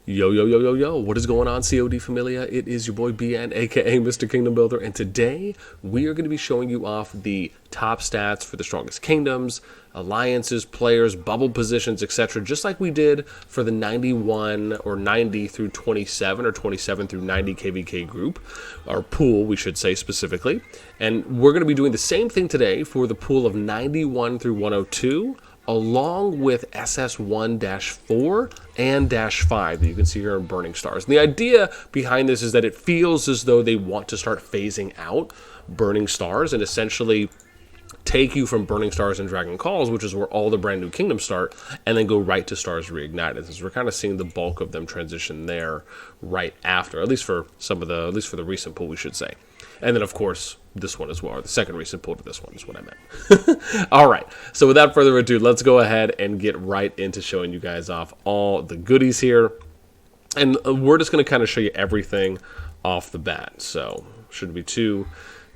Yo, yo, yo, yo, yo, what is going on, COD Familia? It is your boy BN, aka Mr. Kingdom Builder, and today we are going to be showing you off the top stats for the strongest kingdoms, alliances, players, bubble positions, etc., just like we did for the 91 or 90 through 27 or 27 through 90 KvK group, or pool, we should say specifically. And we're going to be doing the same thing today for the pool of 91 through 102, along with SS1-4 and -5 that you can see here in Burning Stars. And the idea behind this is that it feels as though they want to start phasing out Burning Stars and essentially take you from Burning Stars and Dragon Calls, which is where all the brand new kingdoms start, and then go right to Stars Reignited. As we're kind of seeing the bulk of them transition there right after, at least for the recent pool, we should say. And then, of course, this one as well, or the second recent pull to this one is what I meant. All right, so without further ado, let's go ahead and get right into showing you guys off all the goodies here. And we're just going to kind of show you everything off the bat, so shouldn't be too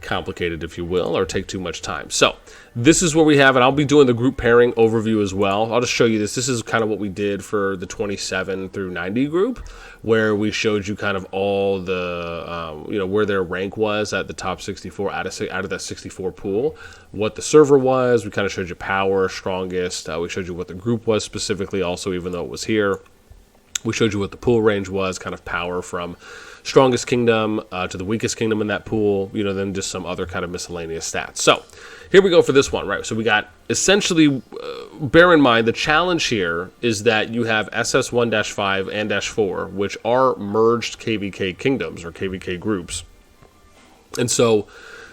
complicated, if you will, or take too much time. So this is where we have it. I'll be doing the group pairing overview as well. I'll just show you this. This is kind of what we did for the 27 through 90 group, where we showed you kind of all the, where their rank was at the top 64 out of that 64 pool, what the server was. We kind of showed you power, strongest. We showed you what the group was specifically also, even though it was here. We showed you what the pool range was, kind of power from strongest kingdom to the weakest kingdom in that pool, then just some other kind of miscellaneous stats. So here we go for this one, right? So we got essentially, bear in mind, the challenge here is that you have SS1-5 and -4, which are merged KvK kingdoms or KvK groups. And so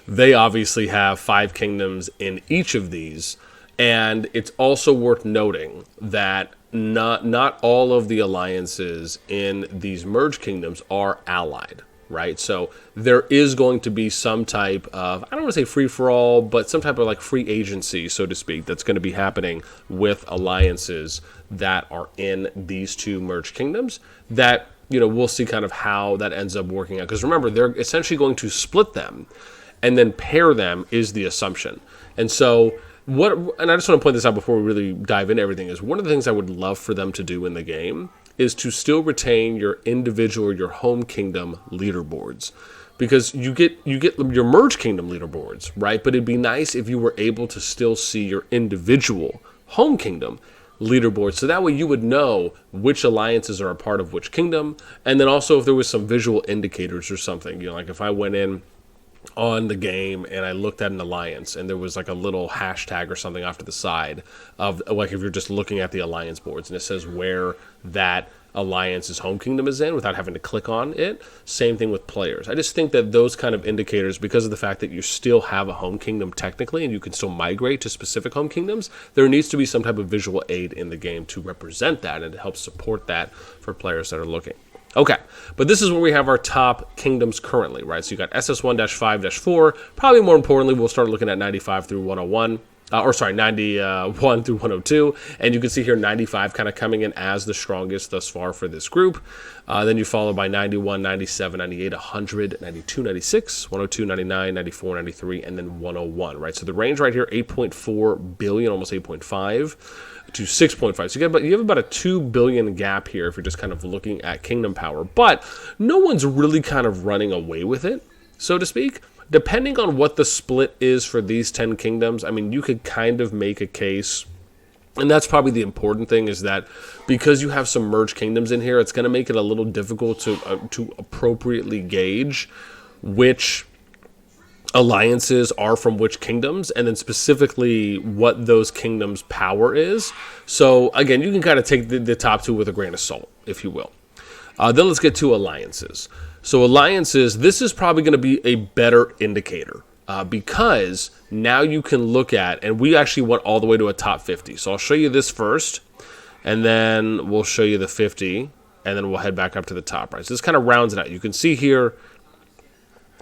they obviously have 5 kingdoms in each of these. And it's also worth noting that not all of the alliances in these merged kingdoms are allied, right? So there is going to be some type of, I don't want to say free-for-all, but some type of like free agency, so to speak, that's going to be happening with alliances that are in these two merged kingdoms that, we'll see kind of how that ends up working out. Because remember, they're essentially going to split them and then pair them is the assumption. And so and I just want to point this out before we really dive into everything, is one of the things I would love for them to do in the game is to still retain your individual or your home kingdom leaderboards, because you get your merge kingdom leaderboards, right? But it'd be nice if you were able to still see your individual home kingdom leaderboard, so that way you would know which alliances are a part of which kingdom, and then also if there was some visual indicators or something, like if I went in on the game and I looked at an alliance and there was like a little hashtag or something off to the side of, like, if you're just looking at the alliance boards and it says where that alliance's home kingdom is in without having to click on it. Same thing with players. I just think that those kind of indicators, because of the fact that you still have a home kingdom technically and you can still migrate to specific home kingdoms, there needs to be some type of visual aid in the game to represent that and to help support that for players that are looking. Okay, but this is where we have our top kingdoms currently, right? So you got SS1-5-4. Probably more importantly, we'll start looking at 95 through 101. 91 through 102. And you can see here 95 kind of coming in as the strongest thus far for this group. Then you follow by 91, 97, 98, 100, 92, 96, 102, 99, 94, 93, and then 101, right? So the range right here, 8.4 billion, almost 8.5. to 6.5. So you have about a 2 billion gap here if you're just kind of looking at kingdom power. But no one's really kind of running away with it, so to speak. Depending on what the split is for these 10 kingdoms, I mean, you could kind of make a case. And that's probably the important thing, is that because you have some merged kingdoms in here, it's going to make it a little difficult to appropriately gauge which alliances are from which kingdoms, and then specifically what those kingdoms' power is. So again, you can kind of take the top two with a grain of salt, if you will. Then let's get to alliances. So alliances, this is probably going to be a better indicator because now you can look at, and we actually went all the way to a top 50. So I'll show you this first, and then we'll show you the 50, and then we'll head back up to the top, right? So this kind of rounds it out. You can see here,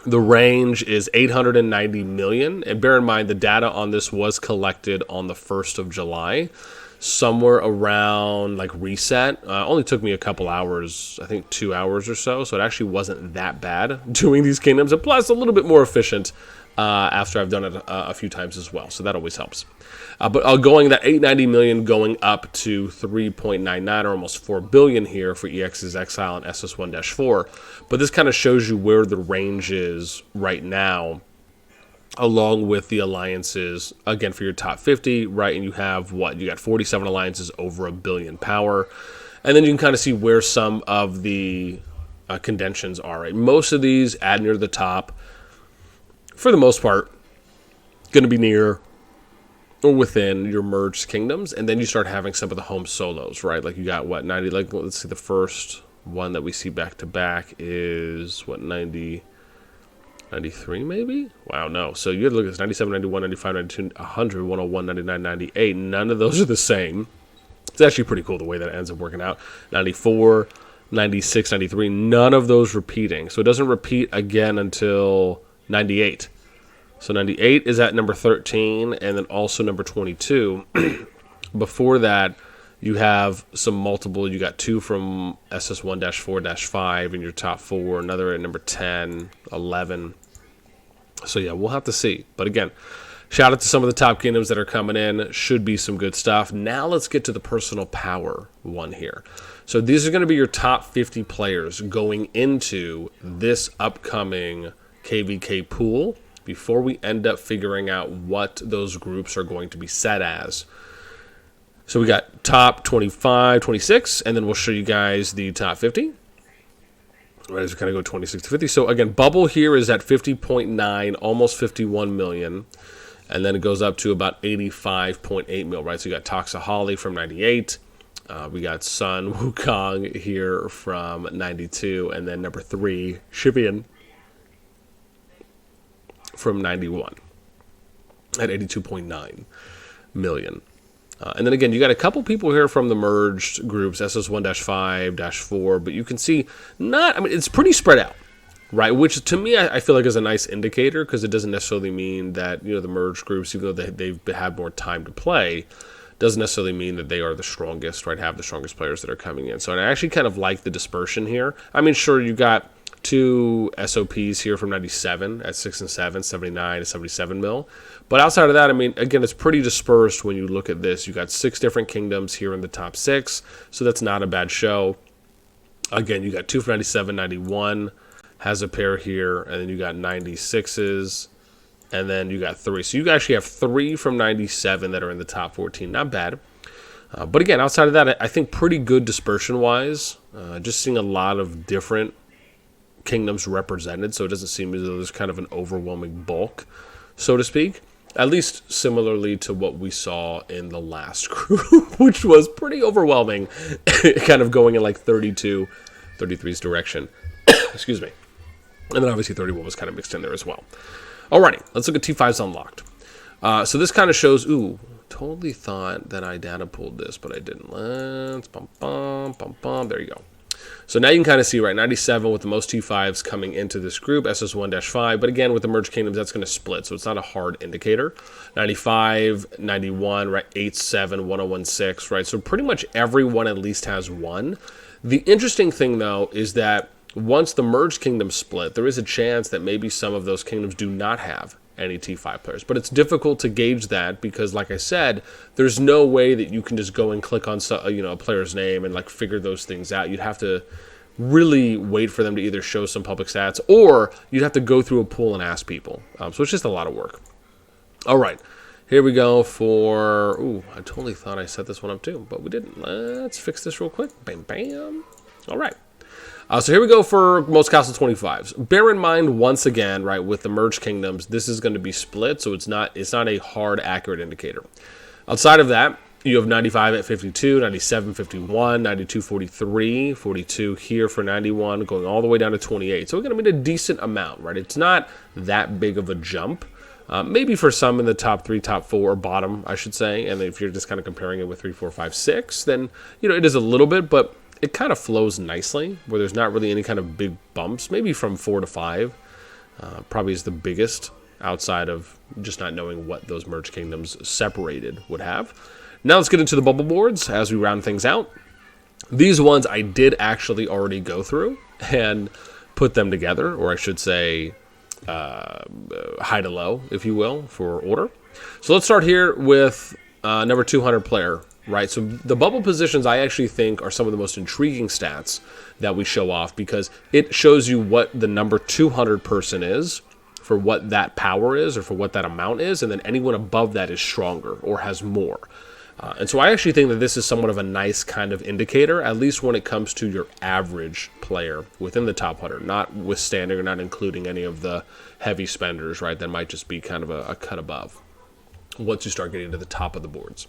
the range is 890 million, and bear in mind the data on this was collected on the 1st of July, somewhere around like reset. Only took me a couple hours, I think 2 hours or so, so it actually wasn't that bad doing these kingdoms, and plus a little bit more efficient after I've done it a few times as well. So that always helps. But going that 890 million going up to 3.99 or almost 4 billion here for EX's Exile and SS1-4. But this kind of shows you where the range is right now, along with the alliances, again, for your top 50, right? And you have what? You got 47 alliances over $1 billion power. And then you can kind of see where some of the contentions are, right? Most of these add near the top, for the most part, going to be near or within your merged kingdoms. And then you start having some of the home solos, right? Like you got what, 90, like let's see, the first one that we see back to back is what, 90, 93 maybe? Wow, no. So you have to look at this, 97, 91, 95, 92, 100, 101, 99, 98. None of those are the same. It's actually pretty cool the way that it ends up working out. 94, 96, 93, none of those repeating. So it doesn't repeat again until 98. So 98 is at number 13, and then also number 22. Before that, you have some multiple. You got 2 from SS1-4-5 in your top 4, another at number 10, 11. So yeah, we'll have to see. But again, shout out to some of the top kingdoms that are coming in. Should be some good stuff. Now let's get to the personal power one here. So these are going to be your top 50 players going into this upcoming KvK pool before we end up figuring out what those groups are going to be set as. So we got top 25, 26, and then we'll show you guys the top 50. Right, as we kind of go 26 to 50. So again, bubble here is at 50.9, almost 51 million. And then it goes up to about 85.8 mil, right? So you got Toxahali from 98. We got Sun Wukong here from 92. And then number 3, Shibian from 91 at 82.9 million. And then again, you got a couple people here from the merged groups, SS1-5-4, but you can see it's pretty spread out, right? Which to me, I feel like is a nice indicator, because it doesn't necessarily mean that, the merged groups, even though they've had more time to play, doesn't necessarily mean that they are the strongest, right? Have the strongest players that are coming in. So I actually kind of like the dispersion here. I mean, sure, you got 2 SOPs here from 97 at 6 and 7, 79 and 77 mil. But outside of that, I mean, again, it's pretty dispersed when you look at this. You got 6 different kingdoms here in the top 6, so that's not a bad show. Again, you got 2 from 97, 91 has a pair here, and then you got 96s, and then you got 3. So you actually have 3 from 97 that are in the top 14. Not bad. But again, outside of that, I think pretty good dispersion-wise. Just seeing a lot of different kingdoms represented, so it doesn't seem as though there's kind of an overwhelming bulk, so to speak, at least similarly to what we saw in the last group, which was pretty overwhelming, kind of going in like 32, 33's direction. Excuse me. And then obviously 31 was kind of mixed in there as well. Alrighty, let's look at T5's unlocked. So this kind of shows, totally thought that I data pulled this, but I didn't. Let's there you go. So now you can kind of see, right, 97 with the most T5s coming into this group, SS1-5. But again, with the merged kingdoms, that's going to split, so it's not a hard indicator. 95, 91, right, 87, 1016, right? So pretty much everyone at least has one. The interesting thing, though, is that once the merged kingdoms split, there is a chance that maybe some of those kingdoms do not have any T5 players. But it's difficult to gauge that because, like I said, there's no way that you can just go and click on a player's name and like figure those things out. You'd have to really wait for them to either show some public stats, or you'd have to go through a pool and ask people. So it's just a lot of work. All right, here we go for... I totally thought I set this one up too, but we didn't. Let's fix this real quick. Bam, bam. All right. So here we go for most Castle 25s. Bear in mind, once again, right, with the merged kingdoms, this is going to be split, so it's not a hard, accurate indicator. Outside of that, you have 95 at 52, 97, 51, 92, 43, 42 here for 91, going all the way down to 28. So we're going to meet a decent amount, right? It's not that big of a jump. Maybe for some in the top 3, top 4, or bottom, I should say. And if you're just kind of comparing it with 3, 4, 5, 6, then, it is a little bit, but it kind of flows nicely, where there's not really any kind of big bumps. Maybe from 4 to 5 probably is the biggest, outside of just not knowing what those merged kingdoms separated would have. Now let's get into the bubble boards as we round things out. These ones I did actually already go through and put them together, or I should say high to low, if you will, for order. So let's start here with number 200 player, right? So the bubble positions I actually think are some of the most intriguing stats that we show off because it shows you what the number 200 person is for what that power is or for what that amount is, and then anyone above that is stronger or has more. And so I actually think that this is somewhat of a nice kind of indicator, at least when it comes to your average player within the top 100, notwithstanding or not including any of the heavy spenders, right? That might just be kind of a cut above once you start getting to the top of the boards.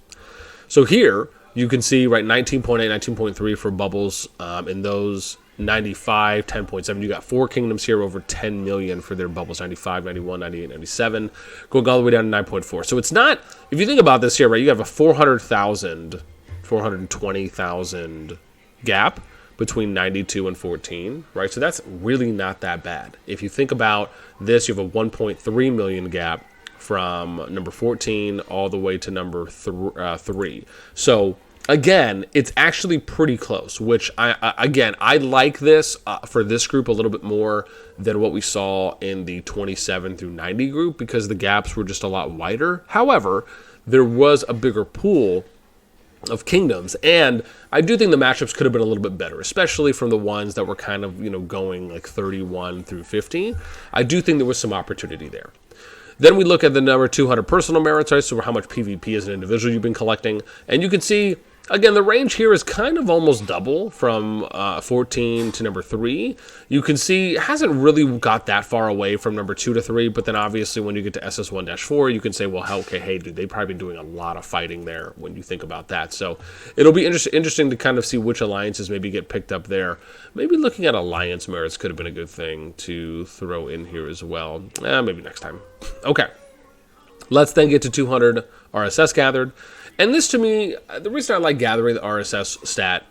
So here you can see, right, 19.8, 19.3 for bubbles in those 95, 10.7. You got 4 kingdoms here over 10 million for their bubbles, 95, 91, 98, 97, going all the way down to 9.4. So it's not, if you think about this here, right, you have a 400,000, 420,000 gap between 92 and 14, right? So that's really not that bad. If you think about this, you have a 1.3 million gap from number 14 all the way to number 3. So again, it's actually pretty close, which I like this for this group a little bit more than what we saw in the 27 through 90 group because the gaps were just a lot wider. However, there was a bigger pool of kingdoms, and I do think the matchups could have been a little bit better, especially from the ones that were kind of, going like 31 through 50. I do think there was some opportunity there. Then we look at the number 200 personal merits, right? So how much PvP as an individual you've been collecting. And you can see, again, the range here is kind of almost double from 14 to number 3. You can see it hasn't really got that far away from number 2 to 3. But then obviously when you get to SS1-4, you can say, well, okay, hey, dude, they've probably been doing a lot of fighting there when you think about that. So it'll be interesting to kind of see which alliances maybe get picked up there. Maybe looking at alliance merits could have been a good thing to throw in here as well. Maybe next time. Okay. Let's then get to 200 RSS gathered. And this, to me, the reason I like gathering the RSS stat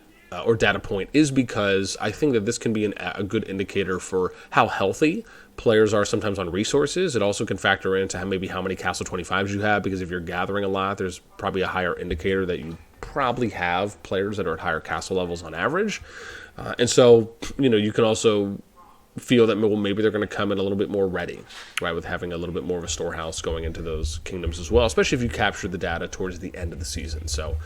or data point is because I think that this can be a good indicator for how healthy players are sometimes on resources. It also can factor into maybe how many Castle 25s you have, because if you're gathering a lot, there's probably a higher indicator that you probably have players that are at higher castle levels on average. And so, you can also feel that maybe they're going to come in a little bit more ready, right, with having a little bit more of a storehouse going into those kingdoms as well, especially if you capture the data towards the end of the season. So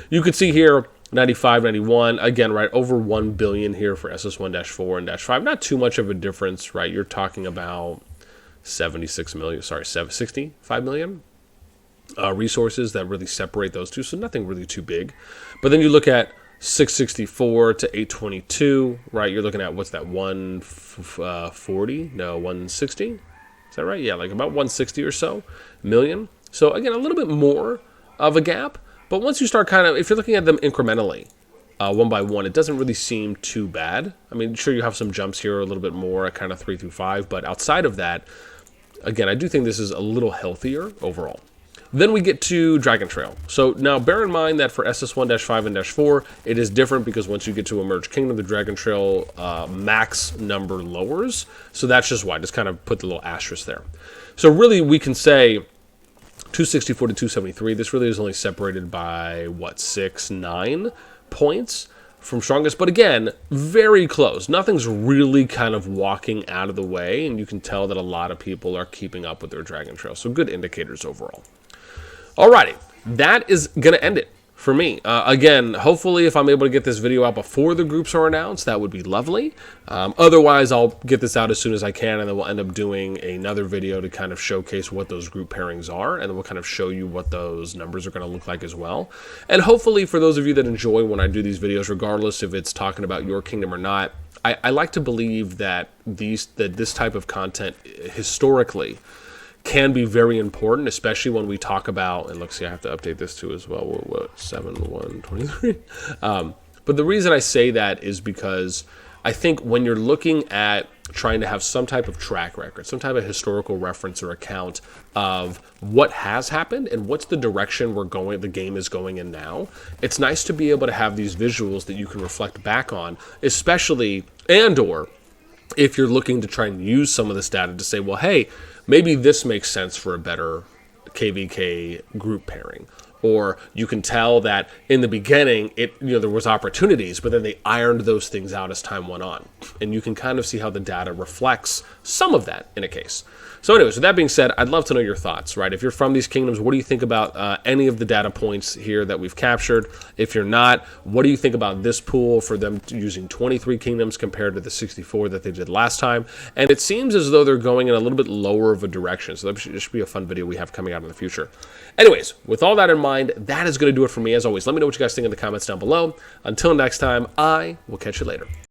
you could see here 95, 91, again, right, over 1 billion here for SS1-4 and -5. Not too much of a difference, right? You're talking about 65 million resources that really separate those two, so nothing really too big. But then you look at 664 to 822, right? You're looking at, what's that, 140? No, 160? Is that right? Yeah, like about 160 or so million. So again, a little bit more of a gap. But once you start kind of, if you're looking at them incrementally, one by one, it doesn't really seem too bad. I mean, sure, you have some jumps here a little bit more at kind of 3 through 5. But outside of that, again, I do think this is a little healthier overall. Then we get to Dragon Trail. So now bear in mind that for SS1-5 and -4, it is different because once you get to a merged kingdom, the Dragon Trail max number lowers. So that's just why. Just kind of put the little asterisk there. So really we can say 264 to 273. This really is only separated by, 6, 9 points from strongest. But again, very close. Nothing's really kind of walking out of the way. And you can tell that a lot of people are keeping up with their Dragon Trail. So good indicators overall. Alrighty, that is going to end it for me. Again, hopefully if I'm able to get this video out before the groups are announced, that would be lovely. Otherwise, I'll get this out as soon as I can, and then we'll end up doing another video to kind of showcase what those group pairings are, and then we'll kind of show you what those numbers are going to look like as well. And hopefully for those of you that enjoy when I do these videos, regardless if it's talking about your kingdom or not, I like to believe that this type of content historically can be very important, especially when we talk about, and let's see, I have to update this too as well, what 7/1/23. But the reason I say that is because I think when you're looking at trying to have some type of track record, some type of historical reference or account of what has happened and what's the direction the game is going in now, it's nice to be able to have these visuals that you can reflect back on, especially or if you're looking to try and use some of this data to say, well, hey, maybe this makes sense for a better KvK group pairing. Or you can tell that in the beginning, there was opportunities, but then they ironed those things out as time went on. And you can kind of see how the data reflects some of that in a case. So anyways, with that being said, I'd love to know your thoughts, right? If you're from these kingdoms, what do you think about any of the data points here that we've captured? If you're not, what do you think about this pool for them using 23 kingdoms compared to the 64 that they did last time? And it seems as though they're going in a little bit lower of a direction. So that should be a fun video we have coming out in the future. Anyways, with all that in mind, that is going to do it for me. As always, let me know what you guys think in the comments down below. Until next time, I will catch you later.